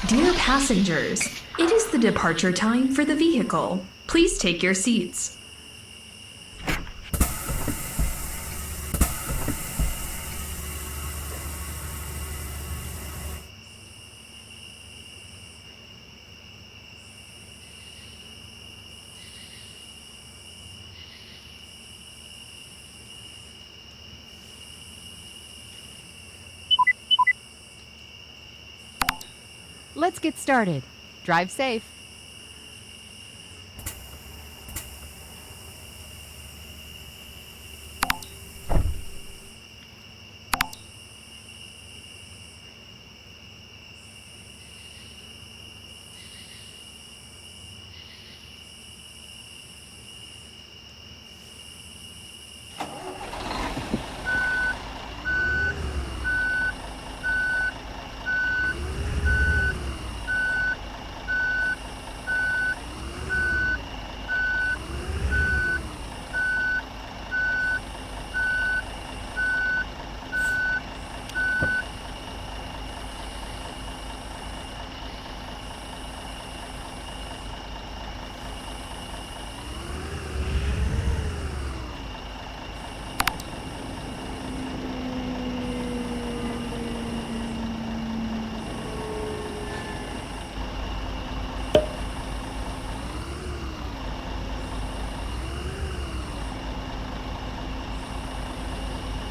Dear passengers, it is the departure time for the vehicle. Please take your seats. Let's get started. Drive safe.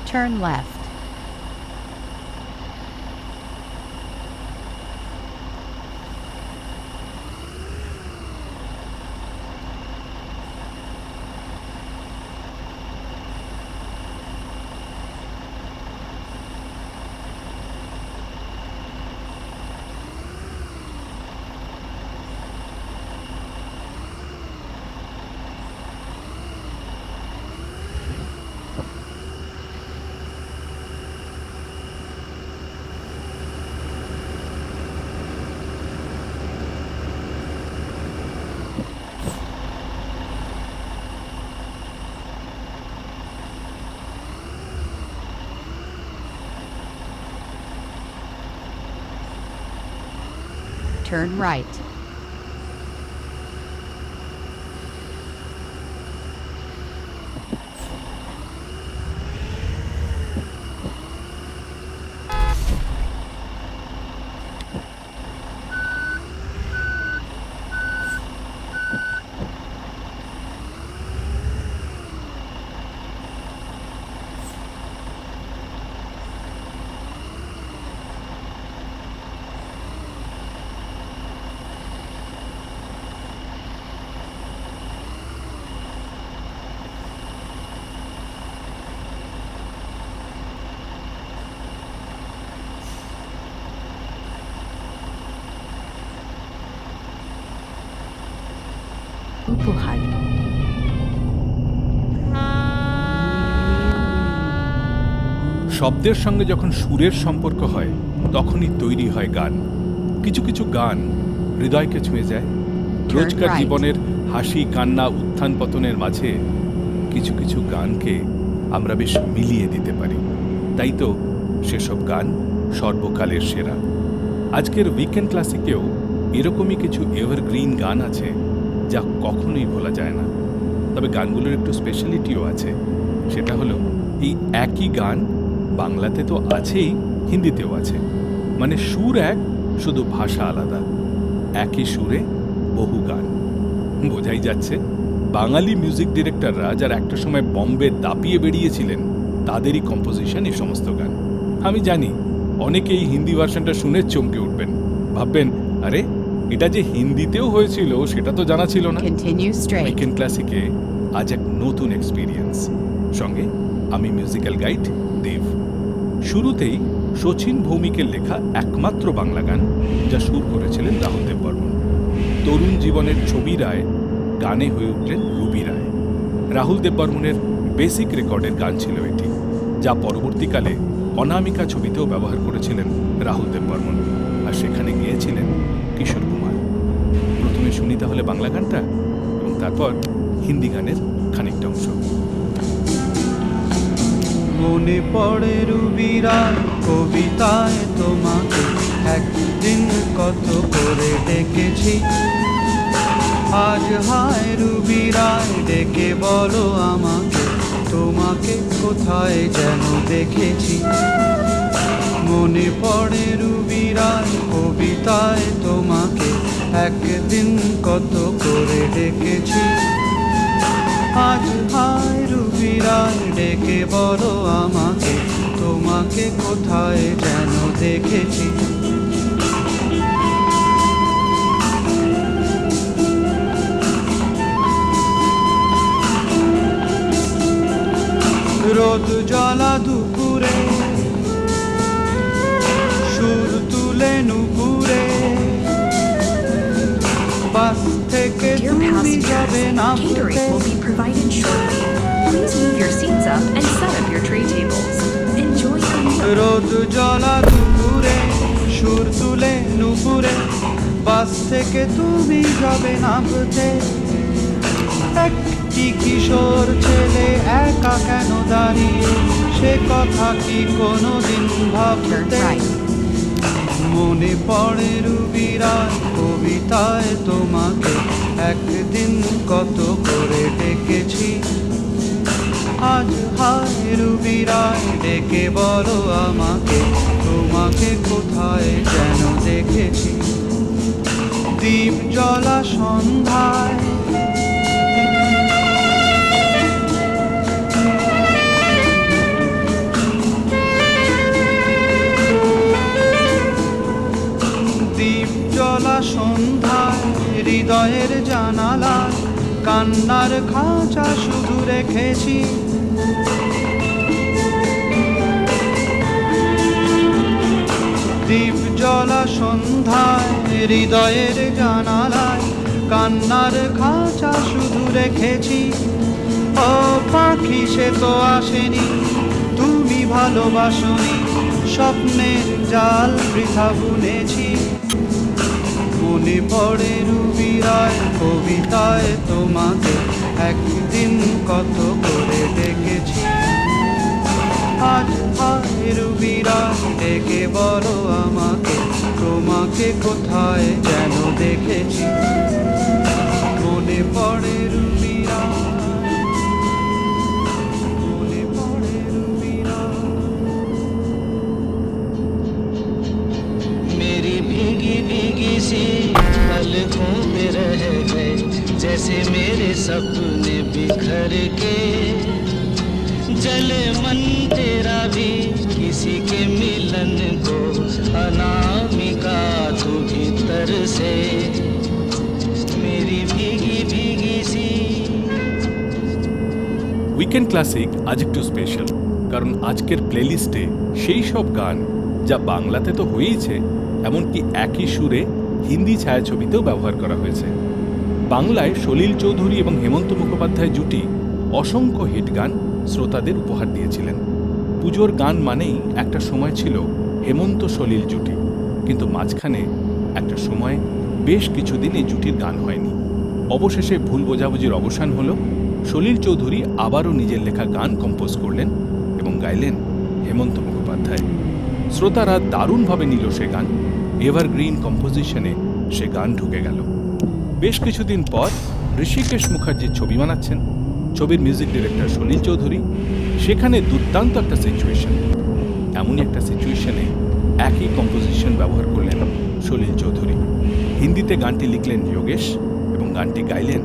Turn left. Turn right. উপহার। শব্দের সঙ্গে যখন সুরের সম্পর্ক হয় তখনই তৈরি হয় গান। কিছু কিছু গান হৃদয়কে ছুঁয়ে যায়। রোজকার জীবনের হাসি কান্না উত্থান পতনের মাঝে কিছু কিছু গানকে আমরা বেশ মিলিয়ে দিতে পারি। তাই তো সেসব গান সর্বকালের সেরা। আজকের উইকেন্ড ক্লাসিকেও এরকমই কিছু এভারগ্রিন গান আছে যা কখনোই ভোলা যায় না। তবে গানগুলোর একটু স্পেশালিটিও আছে। সেটা হলো এই একই গান বাংলাতে তো আছেই, হিন্দিতেও আছে। মানে সুর এক, শুধু ভাষা আলাদা। একই সুরে বহু গান। বোঝাই যাচ্ছে বাঙালি মিউজিক ডিরেক্টররা যারা একটা সময় বম্বে দাপিয়ে বেরিয়েছিলেন তাদেরই কম্পোজিশন এই সমস্ত গান। আমি জানি অনেকেই হিন্দি ভার্সনটা শুনে চমকে উঠবেন, ভাববেন আরে এটা যে হিন্দিতেও হয়েছিল সেটা তো জানা ছিল না। উইকেন্ড ক্লাসিকে আজ এক নতুন এক্সপিরিয়েন্স, সঙ্গে আমি মিউজিক্যাল গাইড দেব। শুরুতেই শচীন ভৌমিকের লেখা একমাত্র বাংলা গান যা সুর করেছিলেন রাহুল দেববর্মন। তরুণ জীবনের ছবি রায় গানে হয়ে উঠলেন রুবি রায়। রাহুল দেববর্মনের বেসিক রেকর্ডের গান ছিল এটি, যা পরবর্তীকালে অনামিকা ছবিতেও ব্যবহার করেছিলেন রাহুল দেববর্মন, আর সেখানে গিয়েছিলেন কিশোর কুমার। প্রথমে শুনি তাহলে বাংলা গানটা এবং তারপর হিন্দি গানের খানিকটা অংশ। মনে পড়ে রুবি রায় কবিতায় তোমাকে একদিন কত করে ডেকেছি। আজ হায় রুবি রায় ডেকে বলো আমাকে, তোমাকে কোথায় যেন দেখেছি। মনে পড়ে রুবি রায় কবিতায় তোমাকে, একদিন কত করে ডেকেছি। আজ হায় রুবি রায় ডেকে বলো আমাকে, তোমাকে কোথায় যেন দেখেছি। রোদ জ্বলা দুপুরে সুর তুলে নুপুরে, বাস থেকে Dear তুমি যাবে passengers, না catering will be provided shortly. Please move your seats up and set up your tray tables. Enjoy your meal. রোদ জ্বলা দুপুরে সুর তুলে নুপুরে, বাস থেকে তুমি যাবে নামতে। একটি কিশোর ছেলে একা কেন দাঁড়িয়ে, সে কথা কি কোনোদিন Turn ভাবতে? right. মনে পড়ে রুবি রায় কবিতায় তোমাকে, একদিন কত করে ডেকেছি। আজ হায় রুবি রায় ডেকে বলো আমাকে, তোমাকে কোথায় যেন দেখেছি। দ্বীপ জ্বলা সন্ধ্যায় দ্বীপ জ্বলা সন্ধ্যায় হৃদয়ের জানালায় কান্নার খাঁচা শুধু রেখেছি। দ্বীপ জ্বলা সন্ধ্যায় হৃদয়ের জানালায় কান্নার খাঁচা শুধু রেখেছি। ও পাখি সে তো আসেনি, তুমি ভালোবাসনি, স্বপ্নের জাল বৃথা বুনেছি। মনে পড়ে রুবি রায় কবিতায় তোমাকে, একদিন কত করে ডেকেছি। আজ হায় রুবি রায় ডেকে বলো আমাকে, তোমাকে কোথায় যেন দেখেছি। মনে পড়ে রুবি রায়, মনে পড়ে রুবি রায়। मेरी भीगी भीगी सी पलकों पे रह गए, जैसे मेरे सपने बिखर के। जले मन तेरा भी किसी के मिलन को, अनामिका तू भीतर से मेरी भीगी भीगी सी। উইকেন্ড ক্লাসিক আজ একটু স্পেশাল, কারণ আজকের প্লেলিস্টে সেই সব গান যা বাংলাতে তো হয়েইছে, এমনকি একই সুরে হিন্দি ছায়াছবিতেও ব্যবহার করা হয়েছে। বাংলায় সলিল চৌধুরী এবং হেমন্ত মুখোপাধ্যায় জুটি অসংখ্য হিট গান শ্রোতাদের উপহার দিয়েছিলেন। পুজোর গান মানেই একটা সময় ছিল হেমন্ত সলিল জুটি, কিন্তু মাঝখানে একটা সময় বেশ কিছুদিন এই জুটির গান হয়নি। অবশেষে ভুল বোঝাবুঝির অবসান হলো। সলিল চৌধুরী আবারও নিজের লেখা গান কম্পোজ করলেন এবং গাইলেন হেমন্ত মুখোপাধ্যায়। শ্রোতারা দারুণভাবে নিল সে গান। এভারগ্রিন কম্পোজিশনে সে গান ঢুকে গেল। বেশ কিছুদিন পর ঋষিকেশ মুখার্জির ছবি বানাচ্ছেন, ছবির মিউজিক ডিরেক্টর সলিল চৌধুরী। সেখানে দুর্দান্ত একটা সিচুয়েশন, এমনই একটা সিচুয়েশনে একই কম্পোজিশন ব্যবহার করলেন সলিল চৌধুরী। হিন্দিতে গানটি লিখলেন যোগেশ এবং গানটি গাইলেন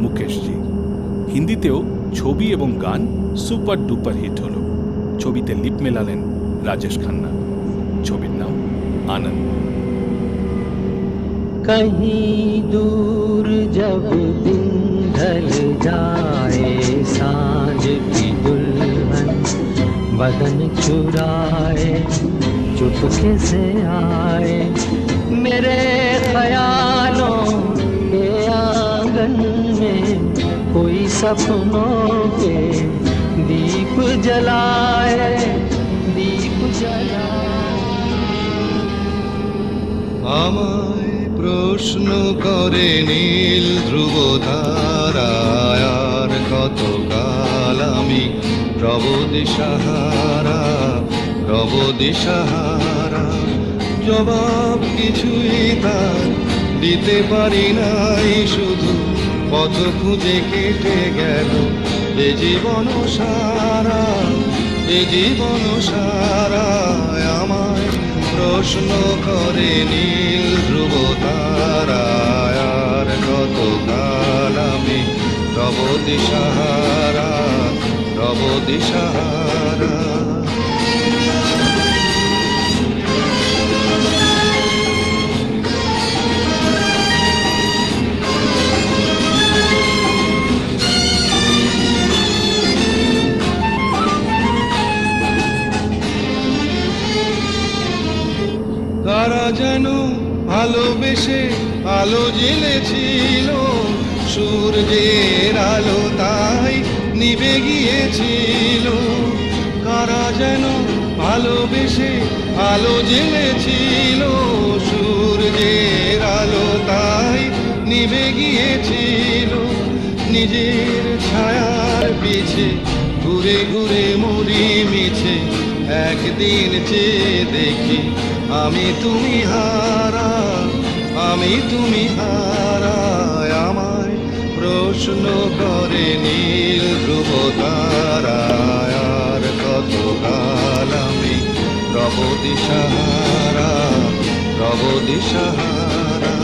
মুকেশজি। হিন্দিতেও ছবি এবং গান সুপার ডুপার হিট হলো। ছবিতে লিপ মেলালেন রাজেশ খান্না। ছবির নাম আনন্দ। कहीं दूर जब दिन ढल जाए, सांझ की दुल्हन बदन चुराए, चुपके से आए मेरे ख्यालों के आंगन में, कोई सपनों के दीप जलाए, दीप जलाए। আমায় প্রশ্ন করে নীল ধ্রুব তারায়, আর কত কাল আমি রব দিশাহারা, রব দিশাহারা। জবাব কিছুই তার দিতে পারি নাই, শুধু পথ খুঁজে কেটে গেল এ জীবন সারা, এ জীবন সারা। আমায় প্রশ্ন করে নীল ধ্রুব তারায়, আর কতকাল আমি রব দিশাহারা, রব দিশাহারা। কারা যেন ভালোবেসে আলো জ্বেলেছিল, সূর্যের আলো তাই নিভে গিয়েছিল। কারা যেন ভালোবেসে আলো জ্বেলেছিল, সূর্যের আলো তাই নিভে গিয়েছিল। নিজের ছায়ার পিছে ঘুরে ঘুরে মরি মিছে, একদিন চেয়ে দেখি আমি তুমি হারা, আমি তুমি হারা। আমায় প্রশ্ন করে নীল ধ্রুব তারায়, আর কতকাল আমি রব দিশাহারা, রব দিশাহারা।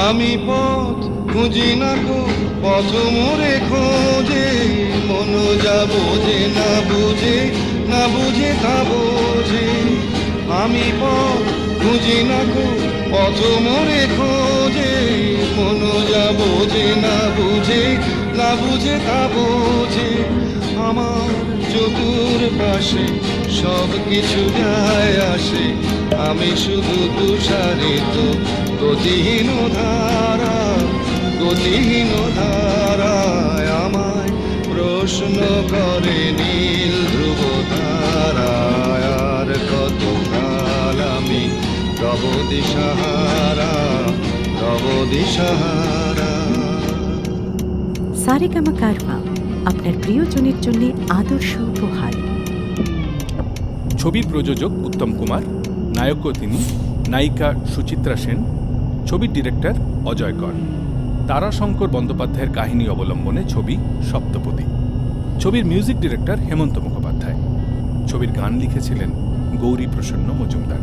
আমি পথ খুঁজি না গো, পথ মোরে খোঁজে, মন যা বোঝে না বুঝে, না বুঝে তা বোঝে। আমি পথ খুঁজি না গো, পথ মোরে খোঁজে, মন যা বোঝে না বুঝে, না বুঝে তা বোঝে। আমার চতুর পাশে সব কিছু যায় আসে, আমি শুধু তুষারিত গতিহীন ধারা, গতিহীন ধারায়। আমায় প্রশ্ন করে নীল ধ্রুব তারায়, আর কতকাল আমি রব দিশাহারা, রব দিশাহারা। সারেগামা কারওয়া আপনার প্রিয়জনের জন্য আদর্শ উপহার। ছবির প্রযোজক উত্তম কুমার, নায়কও তিনি, নায়িকা সুচিত্রা সেন, ছবির ডিরেক্টর অজয় কর। তারাশঙ্কর বন্দ্যোপাধ্যায়ের কাহিনী অবলম্বনে ছবি সপ্তপদী। ছবির মিউজিক ডিরেক্টর হেমন্ত মুখোপাধ্যায়। ছবির গান লিখেছিলেন গৌরী প্রসন্ন মজুমদার।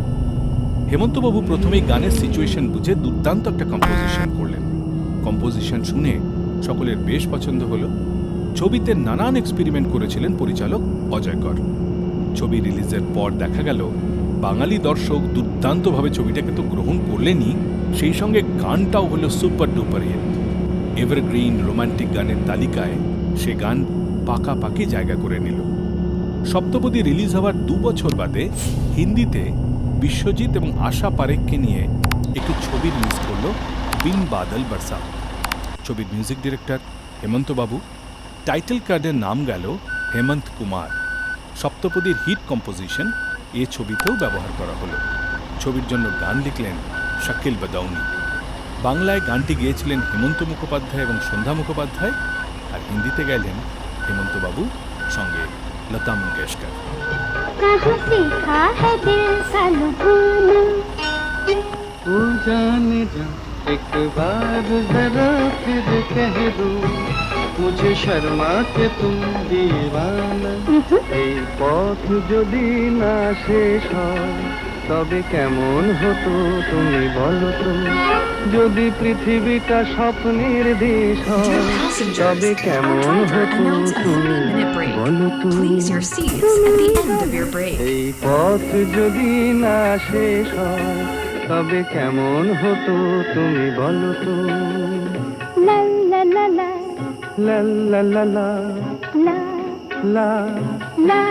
হেমন্তবাবু প্রথমেই গানের সিচুয়েশন বুঝে দুর্দান্ত একটা কম্পোজিশন করলেন। কম্পোজিশন শুনে সকলের বেশ পছন্দ হলো। ছবিতে নানান এক্সপেরিমেন্ট করেছিলেন পরিচালক অজয় কর। ছবি রিলিজের পর দেখা গেল বাঙালি দর্শক দুর্দান্তভাবে ছবিটাকে তো গ্রহণ করলেনই, সেই সঙ্গে গানটাও হলো super duper hit. Evergreen romantic গানের তালিকায় সে গান পাকাপাকি জায়গা করে নিল। সপ্তপদী রিলিজ হওয়ার 2 বছর বাদে হিন্দিতে বিশ্বজিৎ এবং আশা পারেখকে নিয়ে একটি ছবি রিলিজ করল বিন বাদল বরসা। ছবির মিউজিক ডিরেক্টর হেমন্তবাবু, টাইটেল কার্ডের নাম গেল হেমন্ত কুমার। সপ্তপদীর হিট কম্পোজিশন এ ছবিতেও ব্যবহার করা হলো। ছবির জন্য গান লিখলেন শাকিল বাদাউনি। বাংলায় গানটি গেয়েছিলেন হেমন্ত মুখোপাধ্যায় এবং সন্ধ্যা মুখোপাধ্যায়, আর হিন্দিতে গাইলেন হেমন্তবাবু সঙ্গে লতা মঙ্গেশকর। कहाँ सीखा है दिल सा लुभाना, तू जाने जा एक बार जरा फिर कह दो, मुझे शर्मा के तुम दीवाना। এই পথ যদি না শেষ হয় তবে কেমন হতো তুমি বলো তো, যদি পৃথিবীটা স্বপ্নের দেশ হয় তবে কেমন হতো তুমি বলো তো। Please your seats at the end of your break. এই পথ যদি না শেষ হয় তবে কেমন হতো তুমি বলো তো। ला ला ला ला লা লা লা লা ला লা। ला।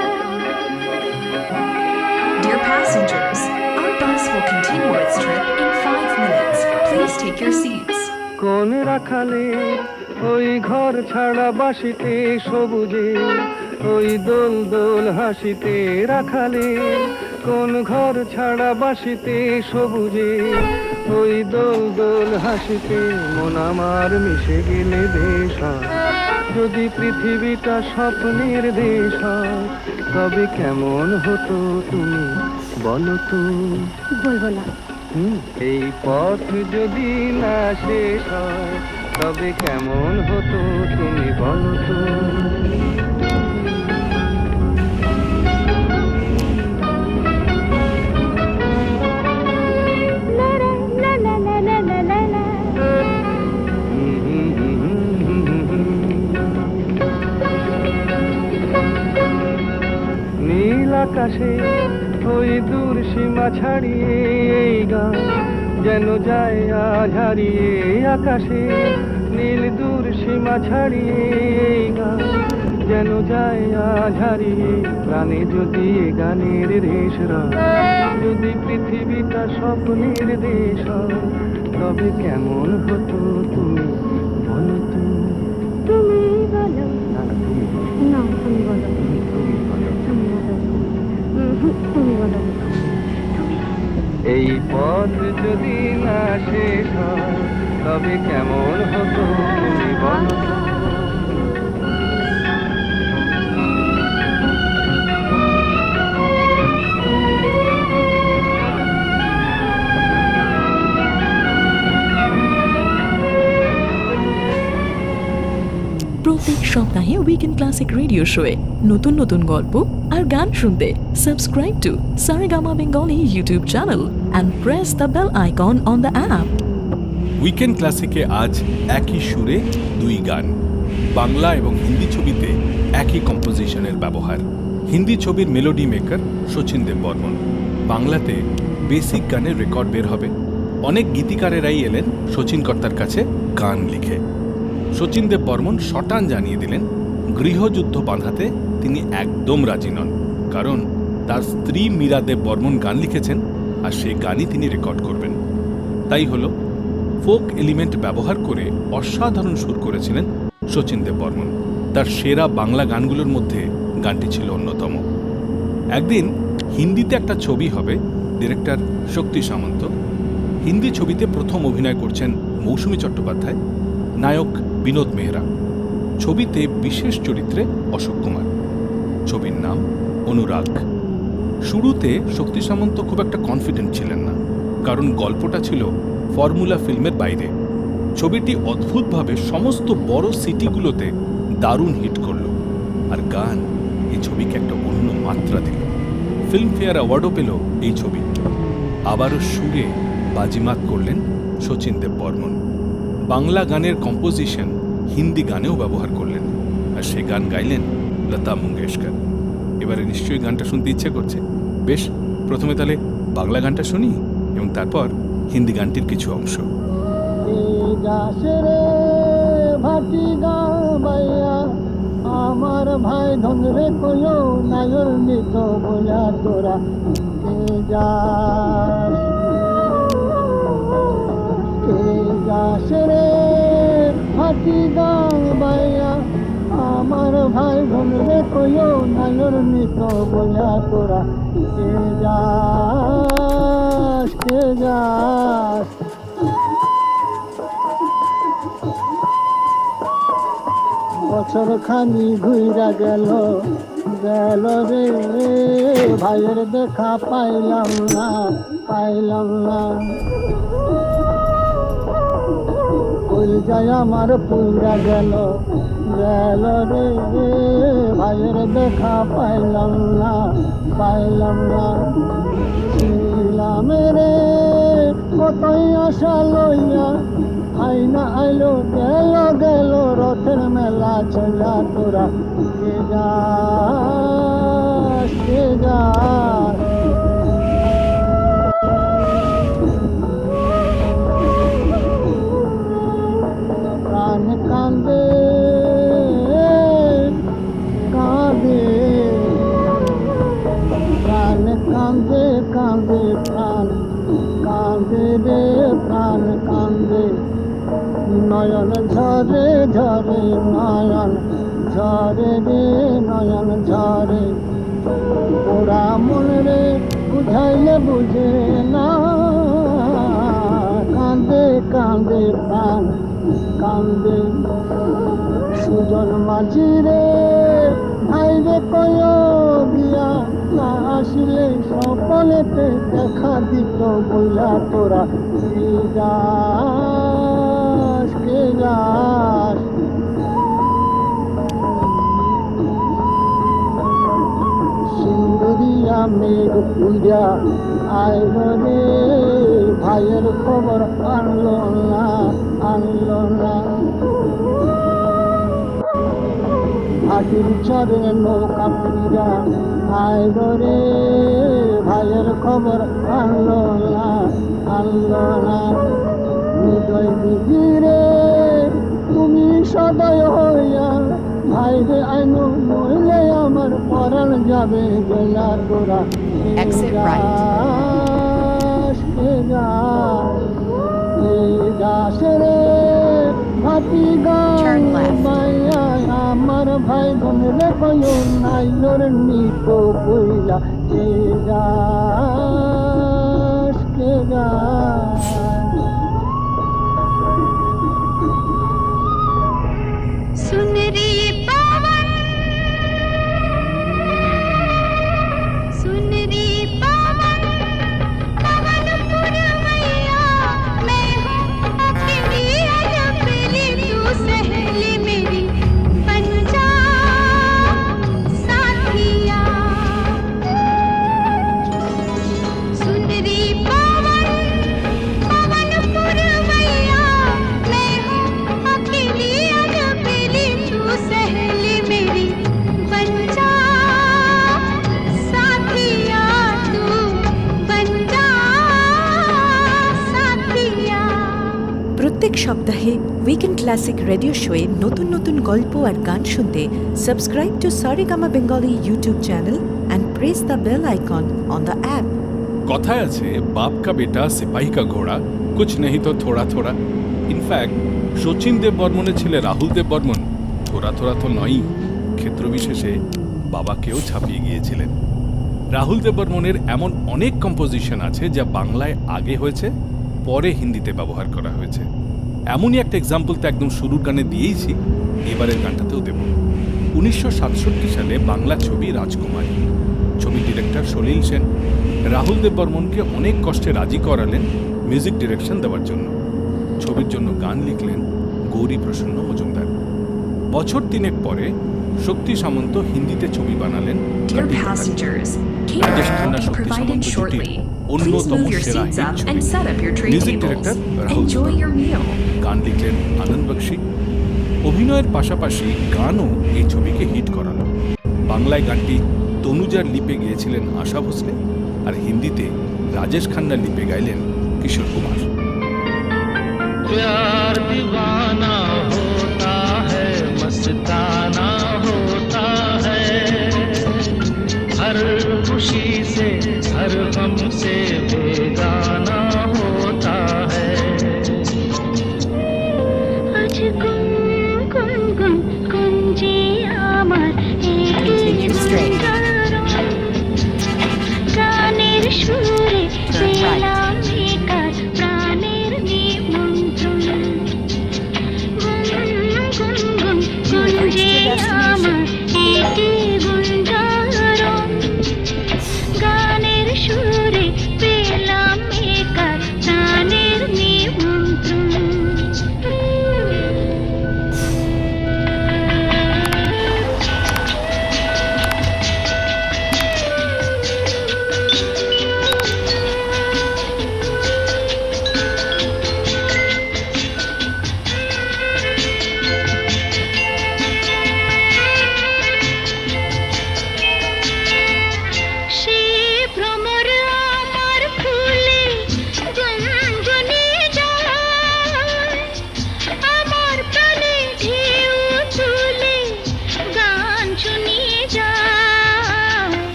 Dear passengers, our bus will continue its trip in 5 minutes. Please take your seats. কোন রাখালে ওই ঘর ছাড়া বাসিতে সবুজে ওই দোল দোল হাসিতে রাখালে কোন ঘর ছাড়া বাসিতে সবুজে ওই দোল দোল হাসিতে মন আমার মিশে গেলে দেশ হয়। যদি পৃথিবীটা স্বপ্নের দেশ হয় তবে কেমন হতো তুমি বলো তো। বলবো না। এই পথ যদি না শেষ হয় তবে কেমন হতো তুমি বলো তো। লা লা লা লা লা লা লা। নীল আকাশে ওই দূর সীমা ছাড়িয়ে এই গান যেন যায় আজ হারিয়ে। আকাশে নীল দূর সীমা ছাড়িয়ে এই গান যেন যায় আজ হারিয়ে। প্রাণে যদি এ গানের রেশ রয়, যদি পৃথিবীটা স্বপ্নের দেশ হয় তবে কেমন হতো তুমি বলো তো। তুমি বলো। না না তুমি বলো। না তুমি বলো। তুমি বলো। তুমি বলো। তুমি বলো। এই পথ যদি না শেষ হয় তবে কেমন হতো তুমি বলো তো। প্রত্যেক সপ্তাহে উইকেন্ড ক্লাসিক রেডিও শোয়ে নতুন নতুন গল্প আর গান শুনতে subscribe to Saregama Bengali YouTube channel and press the bell icon on the app. Weekend ক্লাসিকে আজ একই সুরে দুই গান। বাংলা এবং হিন্দি ছবিতে একই কম্পোজিশনের ব্যবহার। হিন্দি ছবির মেলোডি মেকার শচীন দেববর্মন। বাংলাতে বেসিক গানের রেকর্ড বের হবে। অনেক গীতিকারেরাই এলেন শচীন কর্তার কাছে গান লিখে। শচীন দেববর্মন শটান জানিয়ে দিলেন গৃহযুদ্ধ বাঁধাতে তিনি একদম রাজি নন, কারণ তার স্ত্রী মীরা দেববর্মন গান লিখেছেন আর সেই গানই তিনি রেকর্ড করবেন। তাই হলো ফোক এলিমেন্ট ব্যবহার করে অসাধারণ সুর করেছিলেন শচীন দেববর্মন। তার সেরা বাংলা গানগুলোর মধ্যে গানটি ছিল অন্যতম। একদিন হিন্দিতে একটা ছবি হবে, ডিরেক্টর শক্তি সামন্ত। হিন্দি ছবিতে প্রথম অভিনয় করছেন মৌসুমী চট্টোপাধ্যায়, নায়ক বিনোদ মেহরা। ছবিতে বিশেষ চরিত্রে অশোক কুমার। ছবির নাম অনুরাগ। শুরুতে শক্তি সামন্ত খুব একটা কনফিডেন্ট ছিলেন না, কারণ গল্পটা ছিল ফর্মুলা ফিল্মের বাইরে। ছবিটি অদ্ভুতভাবে সমস্ত বড় সিটিগুলোতে দারুণ হিট করল, আর গান এই ছবিকে একটা অন্য মাত্রা দিল। ফিল্মফেয়ার অ্যাওয়ার্ডও পেল এই ছবি। আবারও সুরে বাজিমাত করলেন শচীন দেববর্মন। বাংলা গানের কম্পোজিশন হিন্দি গানেও ব্যবহার করলেন, আর সে গান গাইলেন লতা মঙ্গেশকর। এবারে নিশ্চয়ই গানটা শুনতে ইচ্ছে করছে। বেশ, প্রথমে তাহলে বাংলা গানটা শুনি এবং তারপর হিন্দি গানটির কিছু অংশ। আমার ভাই ধনরে কইও নাগর নিত বলা তোরা রে হাতি গান বাইয়া। আমার ভাই ধনরে কইও নাগর নিত বলা তোরা কে যাস। বছর খানি ঘুরা গেল গেল রে ভাইয়ের দেখা পাইলাম না পাইলাম না। কই যায় আমার পুরা গেল গেল রে ভাইয়ের দেখা পাইলাম না পাইলাম না। ছিলাম রে কতই আশা লইয়া আইনা আইলো গেল গেল রথের মেলা চলা তোরা কে যাস কে যাস। প্রাণ কান্দে কাঁদে প্রাণ কান্দে কান্দে প্রাণ কান্দে রে প্রাণ কান্দে। নয়ন ঝরে ঝরে নয়ন ঝরে রে নয়ন নয়ন ঝরে ওরা মনে রে বুঝাইলে বুঝে না কান্দে কান্দে প্রাণ কান্দে সুজন মাঝি রে ভাই রে কয় দিয়া না আসলে সকলেতে দেখা দিত বইলা তোরা কে যাস কে যাস সিন্দুরিয়া মেঘ পুজা আইল রে ভাইয়ের খবর আনলো না আনলো না হাটির চরে নৌকা পুজা আইল রে ভাইয়ের খবর আনলো না আনলো না হৃদয় দিদি রে তুমি সদয় হইয়া ভাই রে আইনো নইলে আমার পরাণ যাবে বেলা তোরা Exit right. Turn left. আমার ভাই বোন রে কয় নাইলোর নিত কইলা কে যাস কে যাস सुनरी पवन सुनरी पवन पवन पुरवैया मैं हूँ अकेली अलबेली तू सहेली मेरी बन जा साथिया सुनरी पवन पवन पुरवैया मैं हूँ अकेली अलबेली तू सहेली मेरी बन जा साथिया तू बन जा साथिया প্রত্যেক সপ্তাহে উইকেন্ড ক্লাসিক রেডিও শোয়ে নতুন নতুন গল্প আর গান শুনতে subscribe to Saregama Bengali YouTube channel and press the bell icon on the app. কথায় আছে বাপ কা বেটা সিপাহী কা ঘোড়া কুছ নেই তো থোড়া থোড়া। ইনফ্যাক্ট শচীন দেব বর্মনের ছেলে রাহুল দেব বর্মন থোড়া থোড়া তো নয়ই, ক্ষেত্রবিশেষে বাবাকেও ছাপিয়ে গিয়েছিলেন। রাহুল দেব বর্মনের এমন অনেক কম্পোজিশন আছে যা বাংলায় আগে হয়েছে, পরে হিন্দিতে ব্যবহার করা হয়েছে। এমনই একটা এক্সাম্পল তো একদম শুরুর গানে দিয়েইছি, এবারের গানটাতেও দেব। 1967 সালে বাংলা ছবি রাজকুমারী, ছবি ডিরেক্টর সলিল সেন রাহুল দেব বর্মনকে অনেক কষ্টে রাজি করালেন মিউজিক ডিরেকশন দেওয়ার জন্য। ছবির জন্য গান লিখলেন গৌরী প্রসন্ন মজুমদার। বছর তিনেক পরে শক্তি সামন্ত হিন্দিতে ছবি বানালেন। Dear passengers, Rajesh catering Khanna will be Shakti Samanta provided জুটির shortly. Please অন্যতম move your সেরা seats হিট up ছবি। and set up your tray music tables. Director Rahul Enjoy your meal. গান লিখলেন আনন্দ বক্সী। অভিনয়ের পাশাপাশি গানও এই ছবিকে হিট করালো। বাংলায় গানটি তনুজার লিপে গিয়েছিলেন আশা ভোসলে, আর হিন্দিতে রাজেশ খান্নার লিপে গাইলেন কিশোর কুমার। प्यार दीवाना होता है मस्ताना होता है हर खुशी से हर गम से बेगाना होता है আজ গুন গুন গুন গুঞ্জে আমার Continue straight. গানের সুরে Turn right. পেলাম বেকার প্রাণের নিমন্ত্রণ গুন গুন গুন গুঞ্জে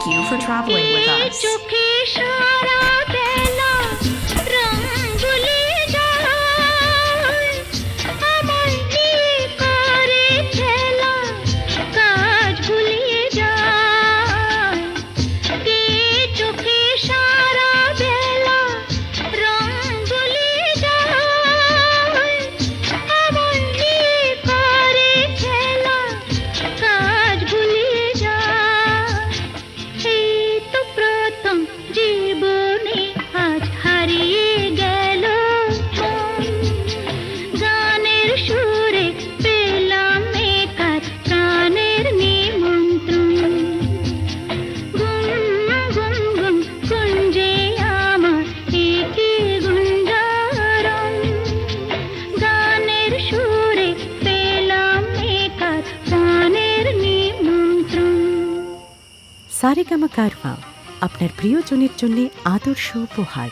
Thank you for traveling with us. চোখে সারা বেলা রং ভুলে যায় আমার নিয়ে করে খেলা কাজ ভুলিয়ে যায় কে চোখে সারা বেলা রং ভুলে যায় আমার নিয়ে করে খেলা কাজ ভুলিয়ে যায় এই তো প্রথম জীবনে আজ হারিয়ে গেল গানের সুরে পেলাম একার প্রাণের নিমন্ত্রণ গুম গুম গুম কুঞ্জে আমার একে গুঞ্জারণ গানের সুরে পেলাম একার প্রাণের নিমন্ত্রণ সারেগামা কারওয়া আপনার প্রিয়জনের জন্য আদর্শ উপহার।